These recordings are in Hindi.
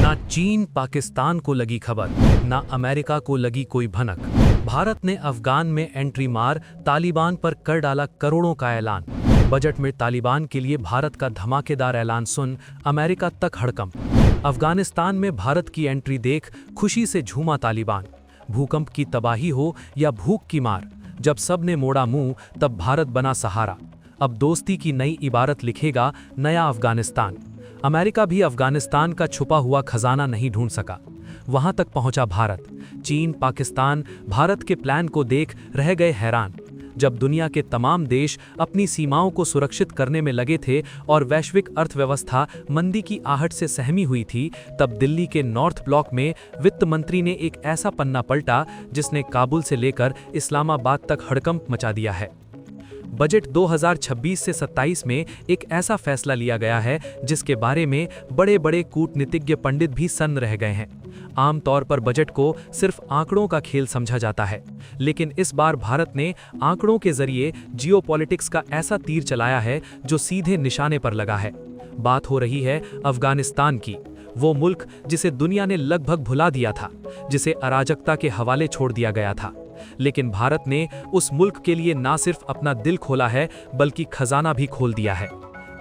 ना चीन पाकिस्तान को लगी खबर, ना अमेरिका को लगी कोई भनक। भारत ने अफगान में एंट्री मार तालिबान पर कर डाला करोड़ों का ऐलान। बजट में तालिबान के लिए भारत का धमाकेदार ऐलान सुन अमेरिका तक हड़कंप। अफगानिस्तान में भारत की एंट्री देख खुशी से झूमा तालिबान। भूकंप की तबाही हो या भूख की मार, जब सब ने मोड़ा मुंह तब भारत बना सहारा। अब दोस्ती की नई इबारत लिखेगा नया अफगानिस्तान। अमेरिका भी अफगानिस्तान का छुपा हुआ खजाना नहीं ढूंढ सका। वहां तक पहुंचा भारत। चीन, पाकिस्तान भारत के प्लान को देख रह गए हैरान। जब दुनिया के तमाम देश अपनी सीमाओं को सुरक्षित करने में लगे थे और वैश्विक अर्थव्यवस्था मंदी की आहट से सहमी हुई थी, तब दिल्ली के नॉर्थ ब्लॉक में वित्त मंत्री ने एक ऐसा पन्ना पलटा जिसने काबुल से लेकर इस्लामाबाद तक हड़कंप मचा दिया है। बजट 2026 से 27 में एक ऐसा फैसला लिया गया है जिसके बारे में बड़े बड़े कूटनीतिज्ञ पंडित भी सन्न रह गए हैं। आमतौर पर बजट को सिर्फ आंकड़ों का खेल समझा जाता है, लेकिन इस बार भारत ने आंकड़ों के जरिए जियोपॉलिटिक्स का ऐसा तीर चलाया है जो सीधे निशाने पर लगा है। बात हो रही है अफगानिस्तान की, वो मुल्क जिसे दुनिया ने लगभग भुला दिया था, जिसे अराजकता के हवाले छोड़ दिया गया था। लेकिन भारत ने उस मुल्क के लिए ना सिर्फ अपना दिल खोला है बल्कि खजाना भी खोल दिया है।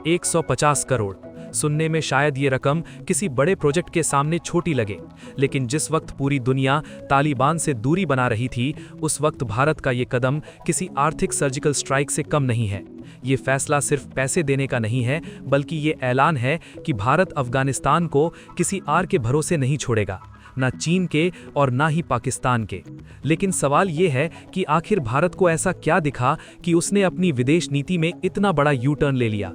150 करोड़ सुनने में शायद ये रकम किसी बड़े प्रोजेक्ट के सामने छोटी लगे, लेकिन जिस वक्त पूरी दुनिया तालिबान से दूरी बना रही थी, उस वक्त भारत का ये कदम किसी आर्थिक सर्जिकल स्ट्राइक से कम नहीं है। ये फैसला सिर्फ पैसे देने का नहीं है, बल्कि ये ऐलान है कि भारत अफगानिस्तान को किसी आर के भरोसे नहीं छोड़ेगा, ना चीन के और ना ही पाकिस्तान के। लेकिन सवाल ये है कि आखिर भारत को ऐसा क्या दिखा कि उसने अपनी विदेश नीति में इतना बड़ा यू टर्न ले लिया?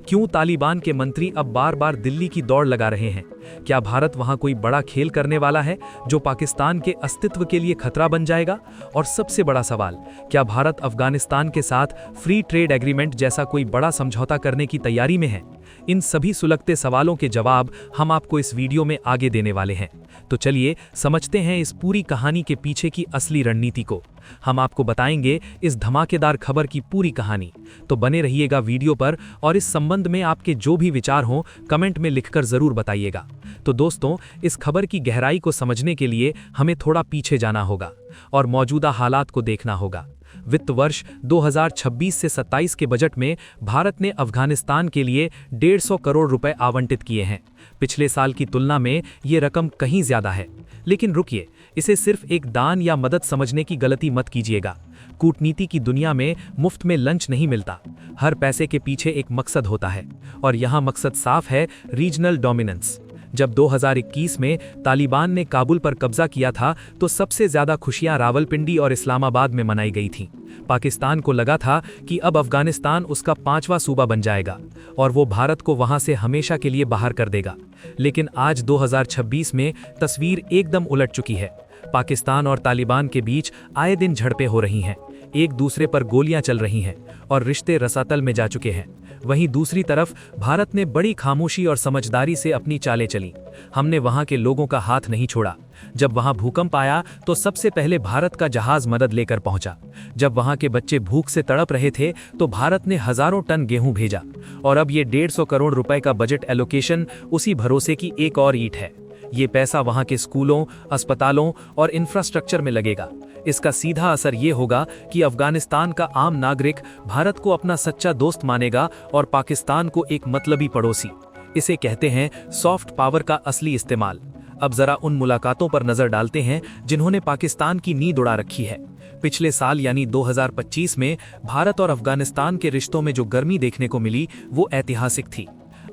क्यों तालिबान के मंत्री अब बार बार दिल्ली की दौड़ लगा रहे हैं? क्या भारत वहां कोई बड़ा खेल करने वाला है जो पाकिस्तान के अस्तित्व के लिए खतरा बन जाएगा? और सबसे बड़ा सवाल, क्या भारत अफगानिस्तान के साथ फ्री ट्रेड एग्रीमेंट जैसा कोई बड़ा समझौता करने की तैयारी में है? इन सभी सुलगते सवालों के जवाब हम आपको इस वीडियो में आगे देने वाले हैं। तो चलिए समझते हैं इस पूरी कहानी के पीछे की असली रणनीति को। हम आपको बताएंगे इस धमाकेदार खबर की पूरी कहानी। तो बने रहिएगा वीडियो पर और इस संबंध में आपके जो भी विचार हों कमेंट में लिखकर जरूर बताइएगा। तो दोस्तों, इस खबर की गहराई को समझने के लिए हमें थोड़ा पीछे जाना होगा और मौजूदा हालात को देखना होगा। वित्त वर्ष 2026 से 27 के बजट में भारत ने अफगानिस्तान के लिए 150 करोड़ रुपए आवंटित किए हैं। पिछले साल की तुलना में ये रकम कहीं ज्यादा है। लेकिन रुकिए, इसे सिर्फ एक दान या मदद समझने की गलती मत कीजिएगा। कूटनीति की दुनिया में मुफ्त में लंच नहीं मिलता। हर पैसे के पीछे एक मकसद होता है, और यहाँ मकसद साफ है, रीजनल डोमिनेंस। जब 2021 में तालिबान ने काबुल पर कब्जा किया था तो सबसे ज्यादा खुशियां रावलपिंडी और इस्लामाबाद में मनाई गई थीं। पाकिस्तान को लगा था कि अब अफगानिस्तान उसका 5वां सूबा बन जाएगा और वो भारत को वहां से हमेशा के लिए बाहर कर देगा। लेकिन आज 2026 में तस्वीर एकदम उलट चुकी है। पाकिस्तान और तालिबान के बीच आए दिन झड़पें हो रही हैं, एक दूसरे पर गोलियां चल रही हैं और रिश्ते रसातल में जा चुके हैं। वहीं दूसरी तरफ भारत ने बड़ी खामोशी और समझदारी से अपनी चालें चली। हमने वहां के लोगों का हाथ नहीं छोड़ा। जब वहां भूकंप आया तो सबसे पहले भारत का जहाज मदद लेकर पहुंचा। जब वहां के बच्चे भूख से तड़प रहे थे तो भारत ने हजारों टन गेहूं भेजा। और अब ये 150 करोड़ रुपए का बजट एलोकेशन उसी भरोसे की एक और ईंट है। ये पैसा वहां के स्कूलों, अस्पतालों और इंफ्रास्ट्रक्चर में लगेगा। इसका सीधा असर ये होगा कि अफगानिस्तान का आम नागरिक भारत को अपना सच्चा दोस्त मानेगा और पाकिस्तान को एक मतलबी पड़ोसी। इसे कहते हैं सॉफ्ट पावर का असली इस्तेमाल। अब जरा उन मुलाकातों पर नजर डालते हैं जिन्होंने पाकिस्तान की नींद उड़ा रखी है। पिछले साल यानी 2025 में भारत और अफगानिस्तान के रिश्तों में जो गर्मी देखने को मिली वो ऐतिहासिक थी।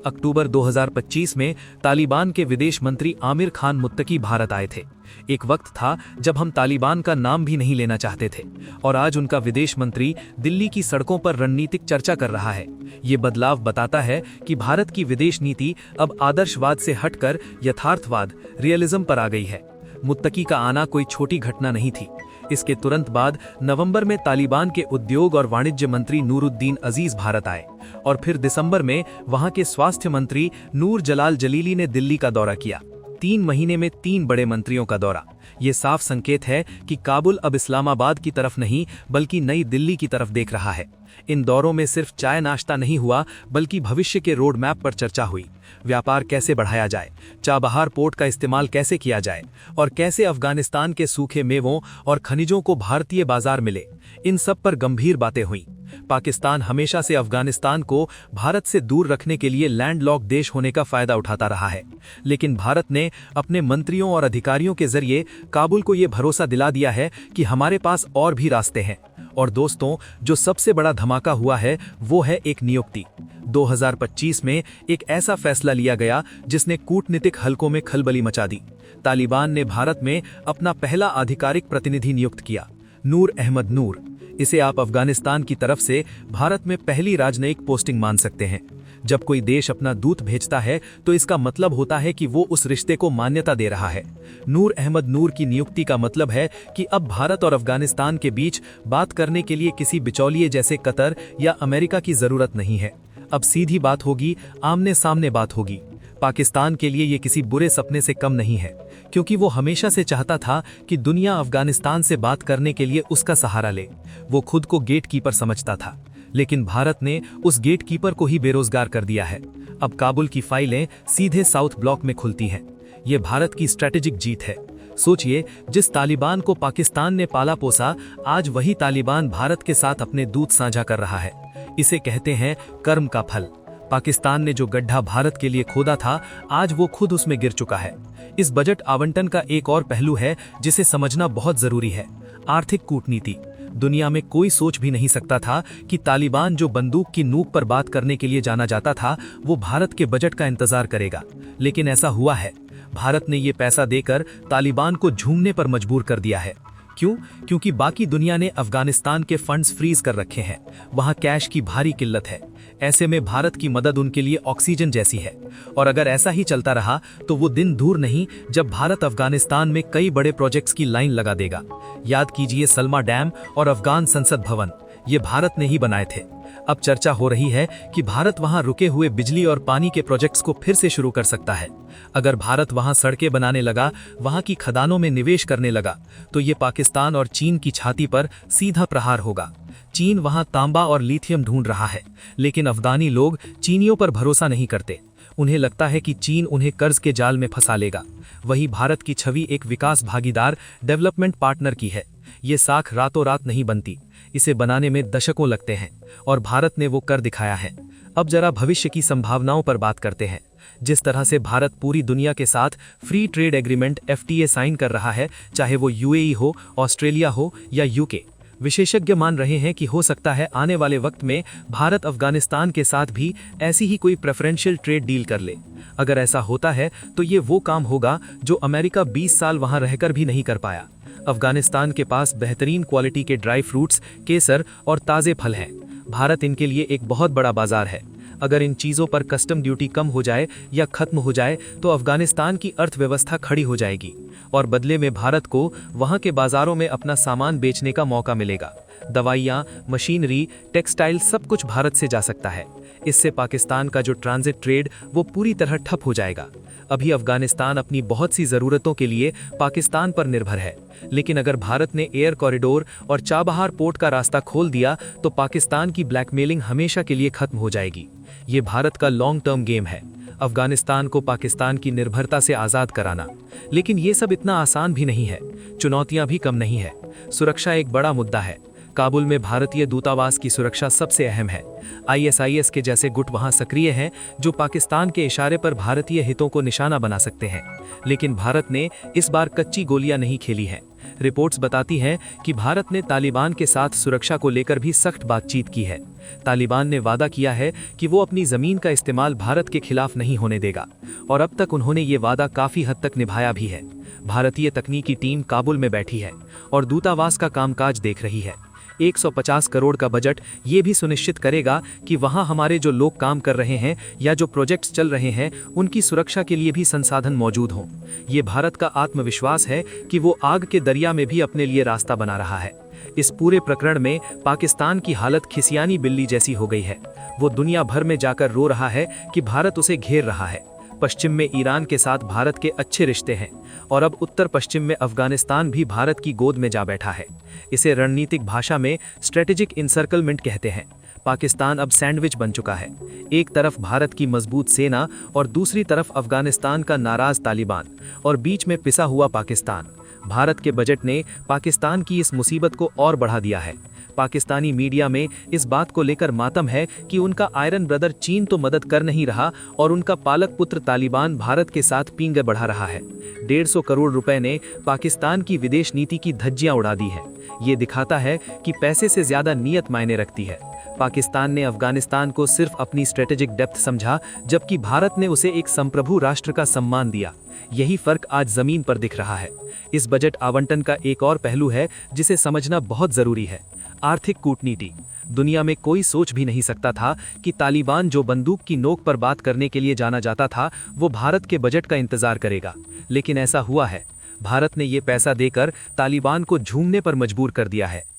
अक्टूबर 2025 में तालिबान के विदेश मंत्री आमिर खान मुत्तकी भारत आए थे। एक वक्त था जब हम तालिबान का नाम भी नहीं लेना चाहते थे, और आज उनका विदेश मंत्री दिल्ली की सड़कों पर रणनीतिक चर्चा कर रहा है। ये बदलाव बताता है कि भारत की विदेश नीति अब आदर्शवाद से हटकर यथार्थवाद, रियलिज्म पर आ गई है। मुत्तकी का आना कोई छोटी घटना नहीं थी। इसके तुरंत बाद नवंबर में तालिबान के उद्योग और वाणिज्य मंत्री नूरुद्दीन अजीज भारत आए, और फिर दिसंबर में वहां के स्वास्थ्य मंत्री नूर जलाल जलीली ने दिल्ली का दौरा किया। 3 महीने में 3 बड़े मंत्रियों का दौरा। ये साफ संकेत है कि काबुल अब इस्लामाबाद की तरफ नहीं बल्कि नई दिल्ली की तरफ देख रहा है। इन दौरों में सिर्फ चाय नाश्ता नहीं हुआ बल्कि भविष्य के रोड मैप पर चर्चा हुई। व्यापार कैसे बढ़ाया जाए, चाबहार पोर्ट का इस्तेमाल कैसे किया जाए और कैसे अफगानिस्तान के सूखे मेवों और खनिजों को भारतीय बाजार मिले, इन सब पर गंभीर बातें हुईं। पाकिस्तान हमेशा से अफगानिस्तान को भारत से दूर रखने के लिए लैंडलॉक देश होने का फायदा उठाता रहा है, लेकिन भारत ने अपने मंत्रियों और अधिकारियों के जरिए काबुल को ये भरोसा दिला दिया है कि हमारे पास और भी रास्ते हैं। और दोस्तों, जो सबसे बड़ा धमाका हुआ है वो है एक नियुक्ति। 2025 में एक ऐसा फैसला लिया गया जिसने कूटनीतिक हलकों में खलबली मचा दी। तालिबान ने भारत में अपना पहला आधिकारिक प्रतिनिधि नियुक्त किया, नूर अहमद नूर। इसे आप अफगानिस्तान की तरफ से भारत में पहली राजनयिक पोस्टिंग मान सकते हैं। जब कोई देश अपना दूत भेजता है तो इसका मतलब होता है कि वो उस रिश्ते को मान्यता दे रहा है। नूर अहमद नूर की नियुक्ति का मतलब है कि अब भारत और अफगानिस्तान के बीच बात करने के लिए किसी बिचौलिए जैसे कतर या अमेरिका की जरूरत नहीं है। अब सीधी बात होगी, आमने सामने बात होगी। पाकिस्तान के लिए ये किसी बुरे सपने से कम नहीं है, क्योंकि वो हमेशा से चाहता था कि दुनिया अफगानिस्तान से बात करने के लिए उसका सहारा ले। वो खुद को गेटकीपर समझता था, लेकिन भारत ने उस गेटकीपर को ही बेरोजगार कर दिया है। अब काबुल की फाइलें सीधे साउथ ब्लॉक में खुलती हैं। ये भारत की स्ट्रैटेजिक जीत है। सोचिए, जिस तालिबान को पाकिस्तान ने पाला पोसा, आज वही तालिबान भारत के साथ अपने दूत साझा कर रहा है। इसे कहते हैं कर्म का फल। पाकिस्तान ने जो गड्ढा भारत के लिए खोदा था, आज वो खुद उसमें गिर चुका है। इस बजट आवंटन का एक और पहलू है जिसे समझना बहुत जरूरी है, आर्थिक कूटनीति। दुनिया में कोई सोच भी नहीं सकता था कि तालिबान, जो बंदूक की नोक पर बात करने के लिए जाना जाता था, वो भारत के बजट का इंतजार करेगा। लेकिन ऐसा हुआ है। भारत ने ये पैसा देकर तालिबान को झूमने पर मजबूर कर दिया है। क्यों? क्योंकि बाकी दुनिया ने अफगानिस्तान के फंड्स फ्रीज कर रखे हैं। वहां कैश की भारी किल्लत है। ऐसे में भारत की मदद उनके लिए ऑक्सीजन जैसी है। और अगर ऐसा ही चलता रहा तो वो दिन दूर नहीं जब भारत अफगानिस्तान में कई बड़े प्रोजेक्ट्स की लाइन लगा देगा। याद कीजिए, सलमा डैम और अफगान संसद भवन, ये भारत ने ही बनाए थे। अब चर्चा हो रही है कि भारत वहां रुके हुए बिजली और पानी के प्रोजेक्ट्स को फिर से शुरू कर सकता है। अगर भारत वहां सड़कें बनाने लगा, वहां की खदानों में निवेश करने लगा, तो ये पाकिस्तान और चीन की छाती पर सीधा प्रहार होगा। चीन वहां तांबा और लिथियम ढूंढ रहा है, लेकिन अफगानी लोग चीनियों पर भरोसा नहीं करते। उन्हें लगता है कि चीन उन्हें कर्ज के जाल में फंसा लेगा। वही भारत की छवि एक विकास भागीदार, डेवलपमेंट पार्टनर की है। ये साख रातों रात नहीं बनती, इसे बनाने में दशकों लगते हैं, और भारत ने वो कर दिखाया है। अब जरा भविष्य की संभावनाओं पर बात करते हैं। जिस तरह से भारत पूरी दुनिया के साथ free trade agreement FTA sign कर रहा है, चाहे वो UAE हो, ऑस्ट्रेलिया हो या UK, विशेषज्ञ मान रहे हैं कि हो सकता है आने वाले वक्त में भारत अफगानिस्तान के साथ भी ऐसी ही कोई प्रेफरेंशियल ट्रेड डील कर ले। अगर ऐसा होता है तो ये वो काम होगा जो अमेरिका 20 साल वहां रहकर भी नहीं कर पाया। अफगानिस्तान के पास बेहतरीन क्वालिटी के ड्राई फ्रूट्स, केसर और ताज़े फल हैं। भारत इनके लिए एक बहुत बड़ा बाजार है। अगर इन चीज़ों पर कस्टम ड्यूटी कम हो जाए या खत्म हो जाए तो अफगानिस्तान की अर्थव्यवस्था खड़ी हो जाएगी, और बदले में भारत को वहां के बाजारों में अपना सामान बेचने का मौका मिलेगा। दवाइयाँ, मशीनरी, टेक्सटाइल, सब कुछ भारत से जा सकता है। इससे पाकिस्तान का जो ट्रांजिट ट्रेड वो पूरी तरह ठप हो जाएगा। अभी अफगानिस्तान अपनी बहुत सी ज़रूरतों के लिए पाकिस्तान पर निर्भर है, लेकिन अगर भारत ने एयर कॉरिडोर और चाबहार पोर्ट का रास्ता खोल दिया तो पाकिस्तान की ब्लैकमेलिंग हमेशा के लिए खत्म हो जाएगी। ये भारत का लॉन्ग टर्म गेम है, अफगानिस्तान को पाकिस्तान की निर्भरता से आज़ाद कराना। लेकिन ये सब इतना आसान भी नहीं है। चुनौतियां भी कम नहीं है। सुरक्षा एक बड़ा मुद्दा है। काबुल में भारतीय दूतावास की सुरक्षा सबसे अहम है। ISIS के जैसे गुट वहां सक्रिय हैं जो पाकिस्तान के इशारे पर भारतीय हितों को निशाना बना सकते हैं। लेकिन भारत ने इस बार कच्ची गोलियां नहीं खेली हैं। रिपोर्ट्स बताती हैं कि भारत ने तालिबान के साथ सुरक्षा को लेकर भी सख्त बातचीत की है। तालिबान ने वादा किया है कि वो अपनी जमीन का इस्तेमाल भारत के खिलाफ नहीं होने देगा, और अब तक उन्होंने ये वादा काफी हद तक निभाया भी है। भारतीय तकनीकी टीम काबुल में बैठी है और दूतावास का कामकाज देख रही है। 150 करोड़ का बजट ये भी सुनिश्चित करेगा कि वहां हमारे जो लोग काम कर रहे हैं या जो प्रोजेक्ट्स चल रहे हैं, उनकी सुरक्षा के लिए भी संसाधन मौजूद हों। ये भारत का आत्मविश्वास है कि वो आग के दरिया में भी अपने लिए रास्ता बना रहा है। इस पूरे प्रकरण में पाकिस्तान की हालत खिसियानी बिल्ली जैसी हो गई है। वो दुनिया भर में जाकर रो रहा है कि भारत उसे घेर रहा है। पश्चिम में ईरान के साथ भारत के अच्छे रिश्ते हैं और अब उत्तर पश्चिम में अफगानिस्तान भी भारत की गोद में जा बैठा है। इसे रणनीतिक भाषा में स्ट्रेटेजिक इंसर्कलमेंट कहते हैं। पाकिस्तान अब सैंडविच बन चुका है। एक तरफ भारत की मजबूत सेना और दूसरी तरफ अफगानिस्तान का नाराज तालिबान और बीच में पिसा हुआ पाकिस्तान। भारत के बजट ने पाकिस्तान की इस मुसीबत को और बढ़ा दिया है। पाकिस्तानी मीडिया में इस बात को लेकर मातम है कि उनका आयरन ब्रदर चीन तो मदद कर नहीं रहा और उनका पालक पुत्र तालिबान भारत के साथ पींगे बढ़ा रहा है। 150 करोड़ रुपए ने पाकिस्तान की विदेश नीति की धज्जियां उड़ा दी हैं। ये दिखाता है कि पैसे से ज्यादा नीयत मायने रखती है। पाकिस्तान ने अफगानिस्तान को सिर्फ अपनी स्ट्रेटेजिक डेप्थ समझा, जबकि भारत ने उसे एक संप्रभु राष्ट्र का सम्मान दिया। यही फर्क आज जमीन पर दिख रहा है। इस बजट आवंटन का एक और पहलू है जिसे समझना बहुत जरूरी है। आर्थिक कूटनीति। दुनिया में कोई सोच भी नहीं सकता था कि तालिबान, जो बंदूक की नोक पर बात करने के लिए जाना जाता था, वो भारत के बजट का इंतजार करेगा। लेकिन ऐसा हुआ है। भारत ने ये पैसा देकर तालिबान को झूमने पर मजबूर कर दिया है।